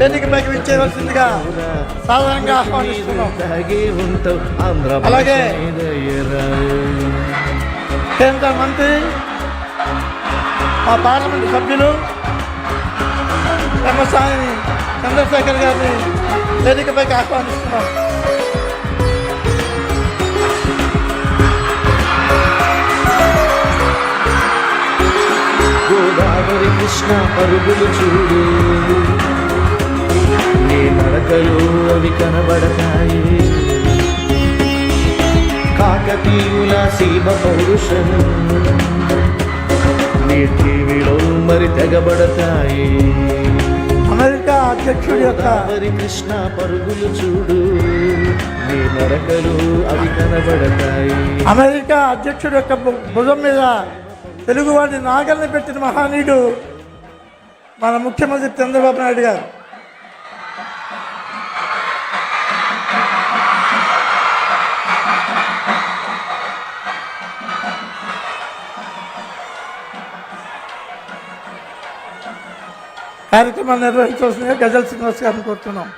వేదికపైకి విచ్చేయవలసిందిగా సాధారణంగా ఆహ్వానిస్తున్నాం. అలాగే కేంద్ర మంత్రి మా పార్లమెంటు సభ్యులు పెమ్మసాని చంద్రశేఖర్ గారిని వేదికపైకి ఆహ్వానిస్తున్నాం. గోదావరి కృష్ణ పరుగులు చూడు, నీ నడకలు అవి కనబడతాయి. కాకతీయుల సీమ పౌరుషం నీ టీవీలో మరి తెగబడతాయి. అమెరికా అధ్యక్షుడి యొక్క గోదావరి కృష్ణ పరుగులు చూడు, నీ నడకలు అవి కనబడతాయి. అమెరికా అధ్యక్షుడి యొక్క భుజం మీద తెలుగువాడిని నాగల్ని పెట్టిన మహానీయుడు మన ముఖ్యమంత్రి చంద్రబాబు నాయుడు గారు. కార్యక్రమాన్ని నిర్వహించవలసిందిగా గజల్ శ్రీనివాస్ గారిని కోరుతున్నాం.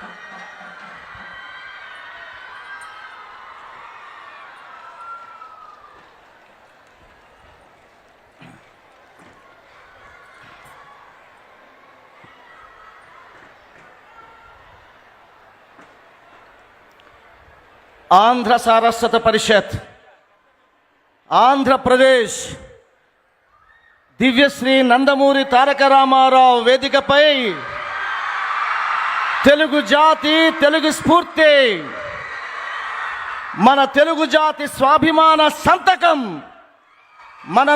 ఆంధ్ర సారస్వత పరిషత్ ఆంధ్రప్రదేశ్ దివ్యశ్రీ నందమూరి తారక రామారావు వేదికపై తెలుగు జాతి, తెలుగు స్ఫూర్తి, మన తెలుగు జాతి స్వాభిమాన సంతకం మన